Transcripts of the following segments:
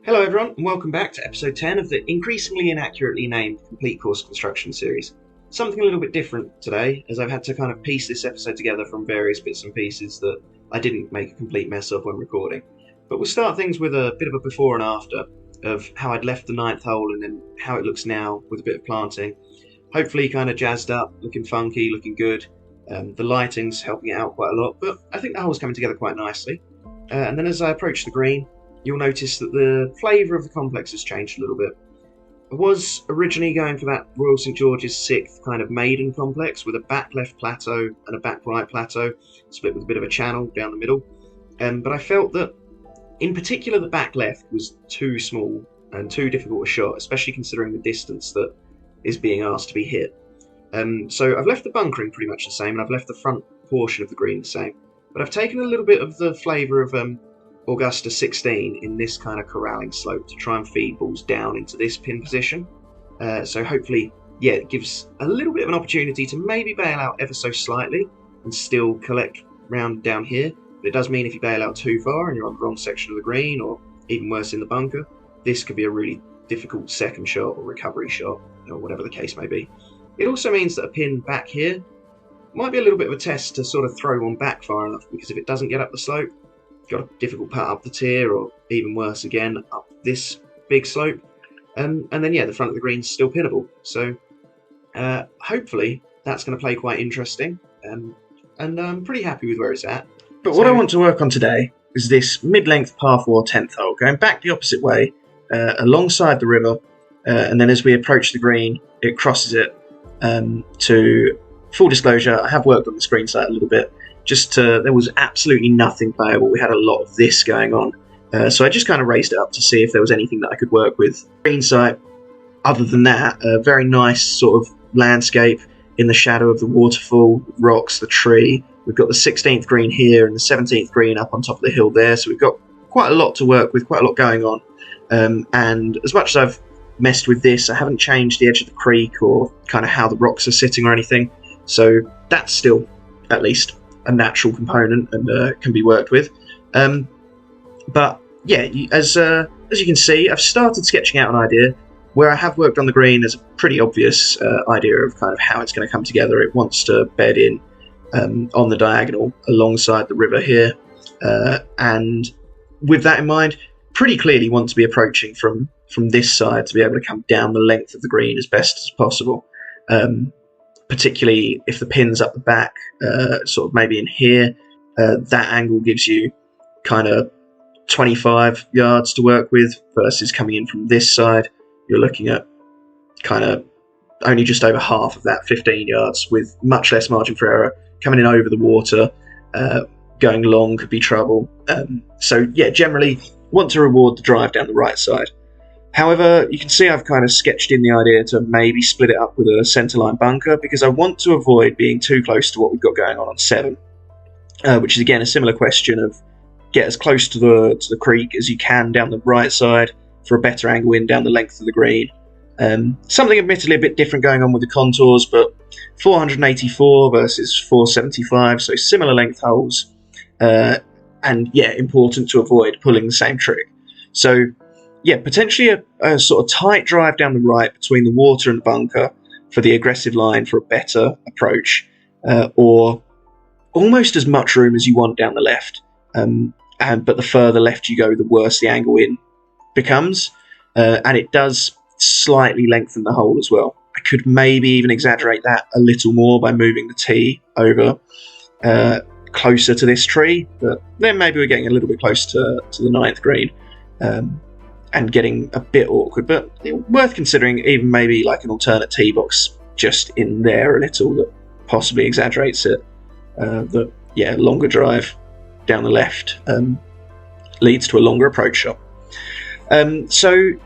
Hello everyone, and welcome back to episode 10 of the increasingly inaccurately named Complete Course Construction series. Something a little bit different today, as I've had to kind of piece this episode together from various bits and pieces that I didn't make a complete mess of when recording. But we'll start things with a bit of a before and after of how I'd left the ninth hole and then how it looks now with a bit of planting. Hopefully kind of jazzed up, looking funky, looking good. The lighting's helping it out quite a lot, but I think the hole's coming together quite nicely. And then as I approach the green, you'll notice that the flavour of the complex has changed a little bit. I was originally going for that Royal St George's 6th kind of maiden complex with a back left plateau and a back right plateau, split with a bit of a channel down the middle. But I felt that, in particular, the back left was too small and too difficult a shot, especially considering the distance that is being asked to be hit. So I've left the bunkering pretty much the same, and I've left the front portion of the green the same. But I've taken a little bit of the flavour of Augusta 16 in this kind of corralling slope to try and feed balls down into this pin position. So hopefully, it gives a little bit of an opportunity to maybe bail out ever so slightly and still collect round down here. But it does mean if you bail out too far and you're on the wrong section of the green, or even worse in the bunker, this could be a really difficult second shot or recovery shot, or whatever the case may be. It also means that a pin back here might be a little bit of a test to sort of throw one back far enough, because if it doesn't get up the slope, you've got a difficult putt up the tier, or even worse again, up this big slope. And then, the front of the green's still pinnable. So hopefully that's going to play quite interesting. And I'm pretty happy with where it's at. But what I want to work on today is this mid-length par 4 10th hole, going back the opposite way, alongside the river. And then as we approach the green, it crosses it to... Full disclosure, I have worked on the screen site a little bit. There was absolutely nothing playable. We had a lot of this going on. So I just kind of raised it up to see if there was anything that I could work with. Green site, other than that, a very nice sort of landscape in the shadow of the waterfall, rocks, the tree. We've got the 16th green here and the 17th green up on top of the hill there. So we've got quite a lot to work with, quite a lot going on. And as much as I've messed with this, I haven't changed the edge of the creek or kind of how the rocks are sitting or anything. So that's still, at least, a natural component and can be worked with. But yeah, as you can see, I've started sketching out an idea. Where I have worked on the green, there's a pretty obvious idea of kind of how it's going to come together. It wants to bed in on the diagonal alongside the river here. And with that in mind, pretty clearly want to be approaching from this side to be able to come down the length of the green as best as possible. Particularly if the pin's up the back, sort of maybe in here, that angle gives you kind of 25 yards to work with, versus coming in from this side, you're looking at kind of only just over half of that, 15 yards, with much less margin for error. Coming in over the water, going long could be trouble. So generally want to reward the drive down the right side. However, you can see I've kind of sketched in the idea to maybe split it up with a centerline bunker, because I want to avoid being too close to what we've got going on 7, which is again a similar question of get as close to the creek as you can down the right side for a better angle in down the length of the green. Something admittedly a bit different going on with the contours, but 484 versus 475, so similar length holes, and important to avoid pulling the same trick. So potentially a sort of tight drive down the right between the water and the bunker for the aggressive line for a better approach, or almost as much room as you want down the left. But the further left you go, the worse the angle in becomes. And it does slightly lengthen the hole as well. I could maybe even exaggerate that a little more by moving the tee over closer to this tree, but then maybe we're getting a little bit close to the 9th green. And getting a bit awkward, but worth considering even maybe like an alternate tee box just in there a little that possibly exaggerates it. Longer drive down the left leads to a longer approach shot. The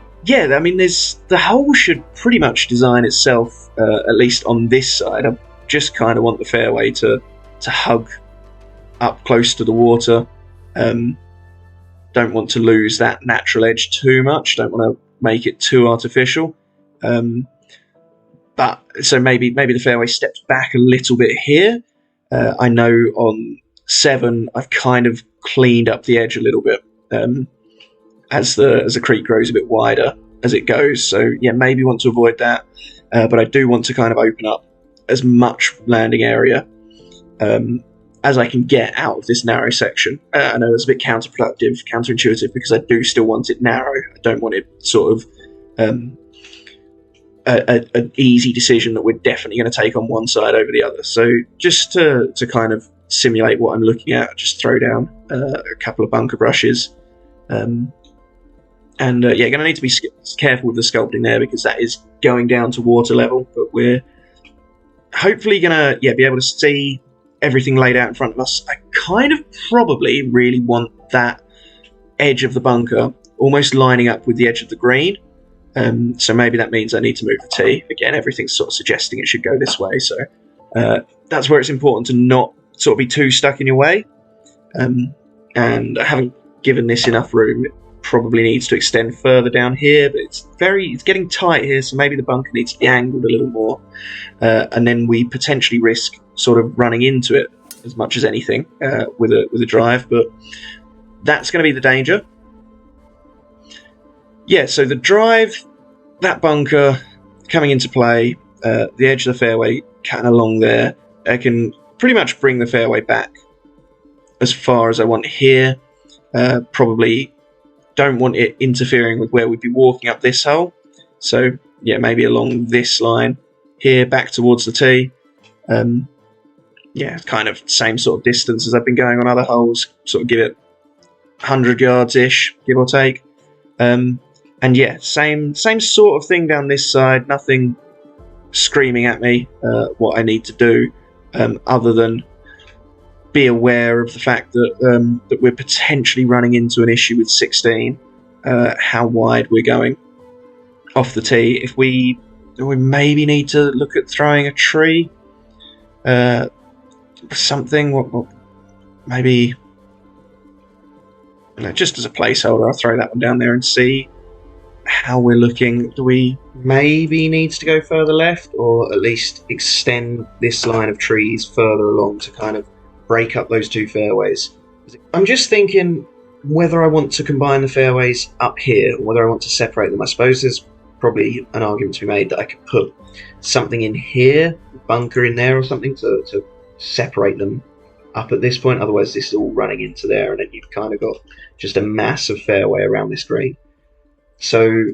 hole should pretty much design itself, at least on this side. I just kind of want the fairway to hug up close to the water. Don't want to lose that natural edge too much. Don't want to make it too artificial. But so maybe the fairway steps back a little bit here. I know on 7 I've kind of cleaned up the edge a little bit. as the creek grows a bit wider as it goes. So yeah, maybe want to avoid that, but I do want to kind of open up as much landing area as I can get out of this narrow section. I know it's a bit counterintuitive, because I do still want it narrow. I don't want it sort of an easy decision that we're definitely going to take on one side over the other. So just to kind of simulate what I'm looking at, just throw down a couple of bunker brushes. And going to need to be careful with the sculpting there, because that is going down to water level, but we're hopefully going to be able to see everything laid out in front of us. I kind of probably really want that edge of the bunker almost lining up with the edge of the green. So maybe that means I need to move the tee. Again, everything's sort of suggesting it should go this way, so that's where it's important to not sort of be too stuck in your way. And I haven't given this enough room. It probably needs to extend further down here, but it's getting tight here, so maybe the bunker needs to be angled a little more, and then we potentially risk sort of running into it as much as anything with a drive, but that's going to be the danger. Yeah, so the drive, that bunker coming into play, the edge of the fairway cutting along there, I can pretty much bring the fairway back as far as I want here. Probably don't want it interfering with where we'd be walking up this hole. So yeah, maybe along this line here, back towards the tee. Kind of same sort of distance as I've been going on other holes. Sort of give it 100 yards-ish, give or take. And yeah, same sort of thing down this side. Nothing screaming at me what I need to do, other than be aware of the fact that that we're potentially running into an issue with 16, how wide we're going off the tee. If we maybe need to look at throwing a tree, something. What maybe, just as a placeholder, I'll throw that one down there and see how we're looking. Do we maybe needs to go further left, or at least extend this line of trees further along to kind of break up those two fairways? I'm just thinking whether I want to combine the fairways up here or whether I want to separate them. I suppose there's probably an argument to be made that I could put something in here, bunker in there or something, to separate them up at this point. Otherwise this is all running into there, and then you've kind of got just a massive fairway around this green. So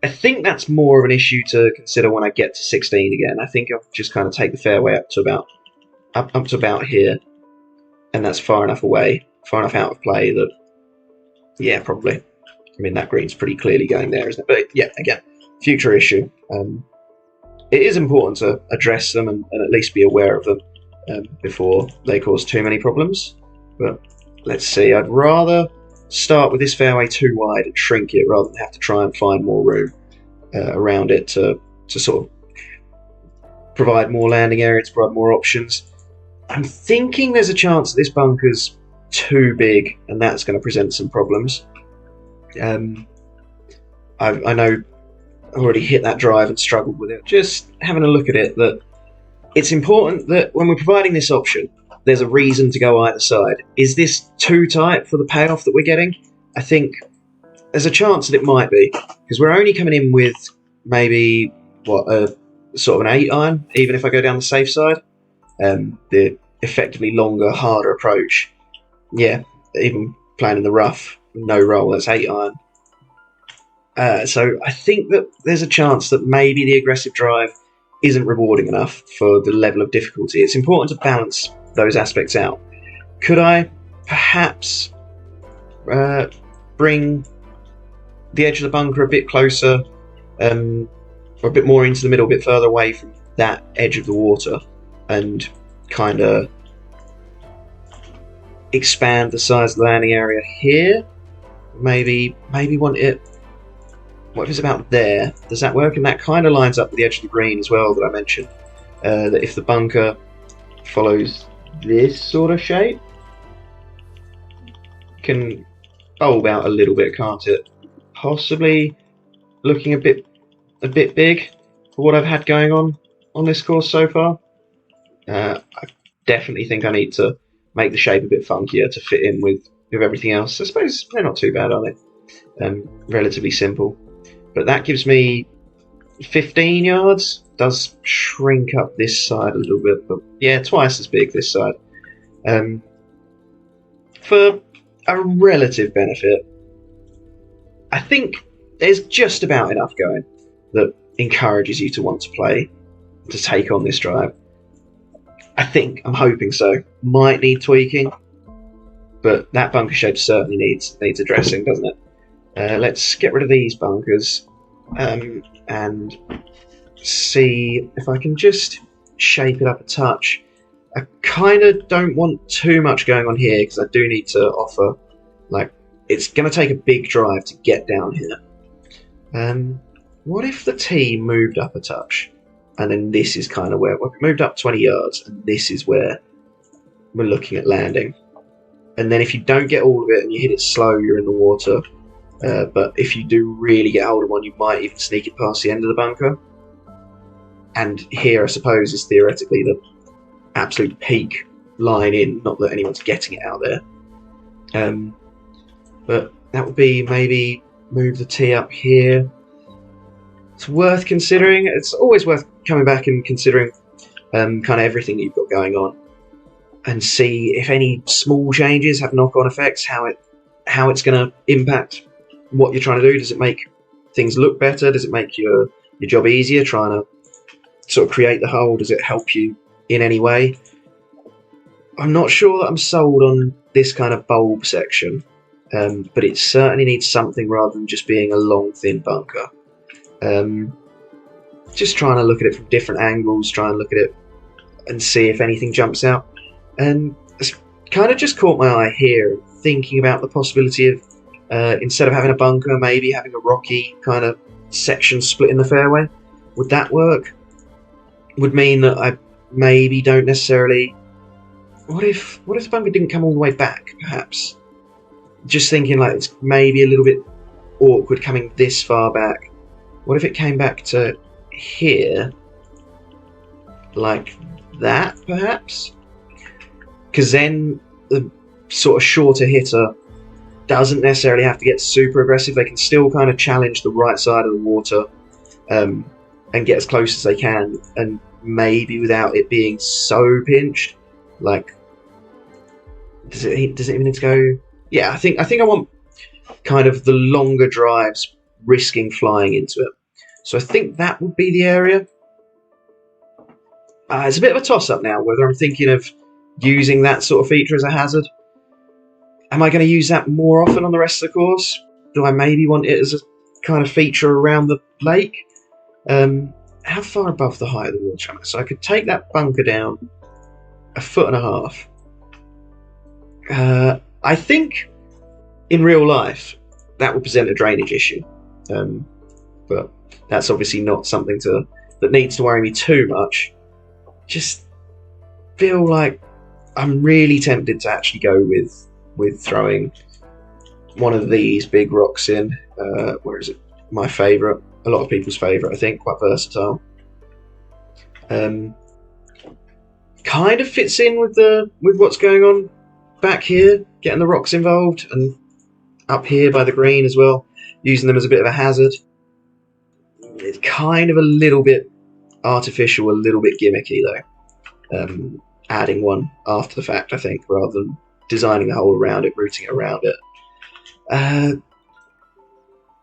I think that's more of an issue to consider when I get to 16 again. I think I'll just kind of take the fairway up to about here, and that's far enough out of play that, yeah, probably. I mean, that green's pretty clearly going there, isn't it? But yeah, again, future issue. It is important to address them and at least be aware of them before they cause too many problems. But let's see, I'd rather start with this fairway too wide and shrink it rather than have to try and find more room around it to sort of provide more landing area, to provide more options. I'm thinking there's a chance that this bunker's too big, and that's going to present some problems. I know I already hit that drive and struggled with it. Just having a look at it, that it's important that when we're providing this option, there's a reason to go either side. Is this too tight for the payoff that we're getting? I think there's a chance that it might be, because we're only coming in with maybe a sort of an 8-iron, even if I go down the safe side. The effectively longer, harder approach, yeah, even playing in the rough, no roll, that's 8-iron. So I think that there's a chance that maybe the aggressive drive isn't rewarding enough for the level of difficulty. It's important to balance those aspects out. Could I perhaps bring the edge of the bunker a bit closer, or a bit more into the middle, a bit further away from that edge of the water, and kind of expand the size of the landing area here? Maybe want it. What if it's about there? Does that work? And that kind of lines up with the edge of the green as well that I mentioned. That if the bunker follows this sort of shape, can bulb out a little bit, can't it? Possibly looking a bit big for what I've had going on this course so far. I definitely think I need to make the shape a bit funkier to fit in with everything else. I suppose they're not too bad, are they? Relatively simple. But that gives me 15 yards. Does shrink up this side a little bit, but yeah, twice as big this side. For a relative benefit, I think there's just about enough going that encourages you to want to play, to take on this drive. I'm hoping so. Might need tweaking, but that bunker shape certainly needs addressing, doesn't it? Let's get rid of these bunkers and see if I can just shape it up a touch. I kind of don't want too much going on here because I do need to offer, like, it's going to take a big drive to get down here. What if the T moved up a touch? And then this is kind of where we moved up 20 yards, and this is where we're looking at landing. And then if you don't get all of it and you hit it slow, you're in the water. But if you do really get hold of one, you might even sneak it past the end of the bunker. And here, I suppose, is theoretically the absolute peak line in, not that anyone's getting it out there. But that would be maybe move the T up here. It's worth considering. It's always worth coming back and considering kind of everything that you've got going on, and see if any small changes have knock-on effects, how it's going to impact what you're trying to do. Does it make things look better? Does it make your job easier trying to sort of create the hole? Does it help you in any way? I'm not sure that I'm sold on this kind of bulb section, but it certainly needs something rather than just being a long, thin bunker. Just trying to look at it from different angles, try and look at it and see if anything jumps out. And it's kind of just caught my eye here, thinking about the possibility of instead of having a bunker, maybe having a rocky kind of section split in the fairway. Would that work? Would mean that I maybe don't necessarily. What if the bunker didn't come all the way back? Perhaps. Just thinking, like, it's maybe a little bit awkward coming this far back. What if it came back to here, like that, perhaps? Because then the sort of shorter hitter doesn't necessarily have to get super aggressive. They can still kind of challenge the right side of the water and get as close as they can, and maybe without it being so pinched. Like, does it even need to go? Yeah, I think I want kind of the longer drives risking flying into it. So I think that would be the area. It's a bit of a toss-up now, whether I'm thinking of using that sort of feature as a hazard. Am I going to use that more often on the rest of the course? Do I maybe want it as a kind of feature around the lake? How far above the height of the water am I? So I could take that bunker down 1.5 feet. I think in real life that would present a drainage issue. But that's obviously not something that needs to worry me too much. Just feel like I'm really tempted to actually go with throwing one of these big rocks in. Where is it? My favourite. A lot of people's favourite, I think. Quite versatile. Kind of fits in with what's going on back here, getting the rocks involved, and up here by the green as well, using them as a bit of a hazard. It's kind of a little bit artificial, a little bit gimmicky though. Adding one after the fact, I think, rather than designing the hole around it, routing it around it.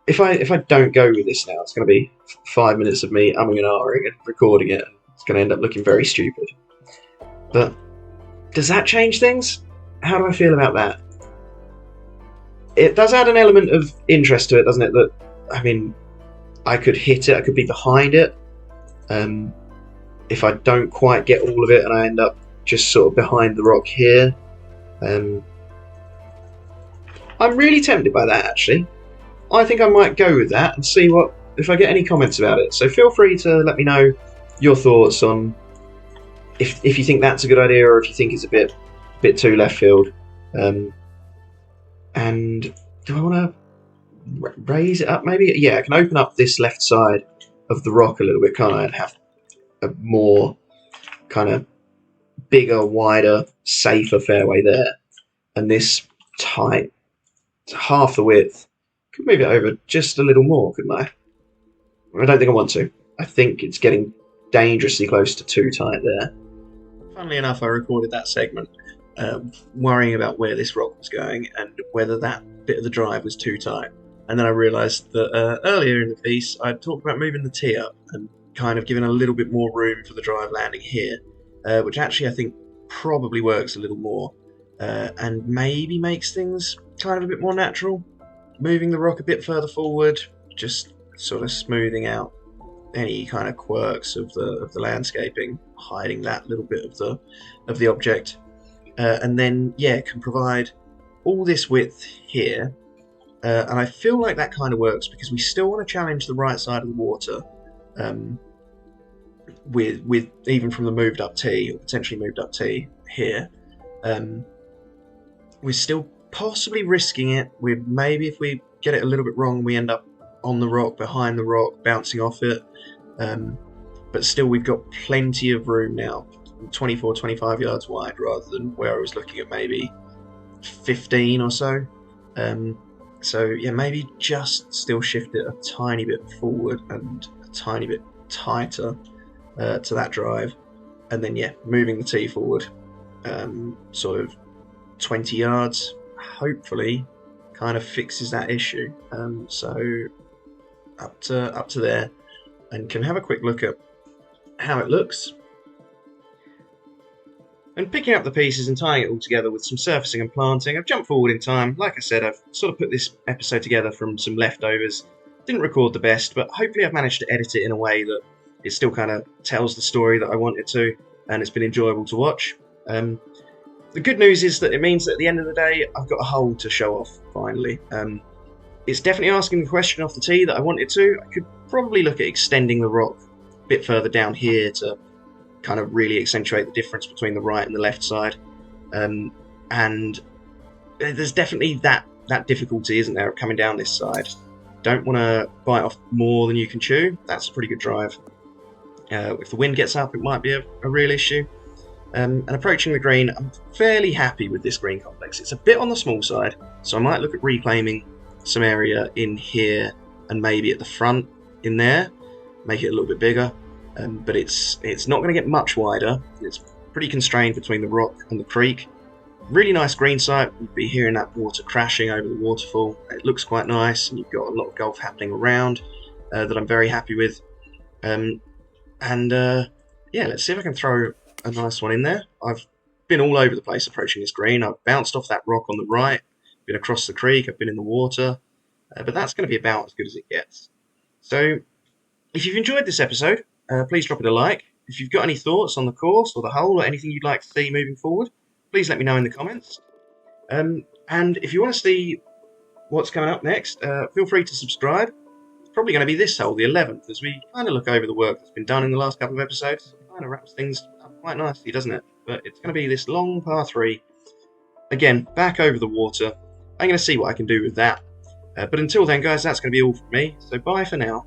If I don't go with this now, it's going to be 5 minutes of me umming and ahhing and recording it. It's going to end up looking very stupid. But does that change things? How do I feel about that? It does add an element of interest to it, doesn't it? That, I mean, I could hit it, I could be behind it. If I don't quite get all of it and I end up just sort of behind the rock here. I'm really tempted by that, actually. I think I might go with that and see if I get any comments about it. So feel free to let me know your thoughts on if you think that's a good idea or if you think it's a bit too left field. And do I want to raise it up maybe? Yeah, I can open up this left side of the rock a little bit, can't I? And have a more kind of bigger, wider, safer fairway there. And this tight, half the width, Could move it over just a little more, couldn't I? I don't think I want to. I think it's getting dangerously close to too tight there. Funnily enough, I recorded that segment worrying about where this rock was going and whether that bit of the drive was too tight. And then I realised that earlier in the piece I talked about moving the tee up and kind of giving a little bit more room for the drive landing here, which actually I think probably works a little more and maybe makes things kind of a bit more natural. Moving the rock a bit further forward, just sort of smoothing out any kind of quirks of the landscaping, hiding that little bit of the object, and then can provide all this width here, and I feel like that kind of works because we still want to challenge the right side of the water, with even from the moved up tee or potentially moved up tee here. We're still possibly risking it with maybe if we get it a little bit wrong, we end up on the rock, behind the rock, bouncing off it. But still, we've got plenty of room now, 24, 25 yards wide, rather than where I was looking at maybe 15 or so. So yeah, maybe just still shift it a tiny bit forward and a tiny bit tighter to that drive, and then moving the tee forward, sort of 20 yards. Hopefully, kind of fixes that issue. So up to there, and can have a quick look at how it looks. And picking up the pieces and tying it all together with some surfacing and planting, I've jumped forward in time. Like I said, I've sort of put this episode together from some leftovers. Didn't record the best, but hopefully I've managed to edit it in a way that it still kind of tells the story that I wanted to, and it's been enjoyable to watch. The good news is that it means that at the end of the day, I've got a hole to show off, finally. It's definitely asking the question off the tee that I wanted to. I could probably look at extending the rock a bit further down here to kind of really accentuate the difference between the right and the left side. And there's definitely that difficulty, isn't there, of coming down this side. Don't want to bite off more than you can chew. That's a pretty good drive. If the wind gets up, it might be a real issue. And approaching the green, I'm fairly happy with this green complex. It's a bit on the small side, so I might look at reclaiming some area in here and maybe at the front in there, make it a little bit bigger. But it's not going to get much wider. It's pretty constrained between the rock and the creek. Really nice green site. You'd be hearing that water crashing over the waterfall. It looks quite nice, and you've got a lot of golf happening around that I'm very happy with. Let's see if I can throw a nice one in there. I've been all over the place approaching this green. I've bounced off that rock on the right, been across the creek, I've been in the water, but that's going to be about as good as it gets. So if you've enjoyed this episode, please drop it a like. If you've got any thoughts on the course or the hole or anything you'd like to see moving forward, please let me know in the comments. And if you want to see what's coming up next, feel free to subscribe. It's probably going to be this hole, the 11th, as we kind of look over the work that's been done in the last couple of episodes. It kind of wraps things up quite nicely, doesn't it? But it's going to be this long par 3. Again, back over the water. I'm going to see what I can do with that. But until then, guys, that's going to be all from me. So bye for now.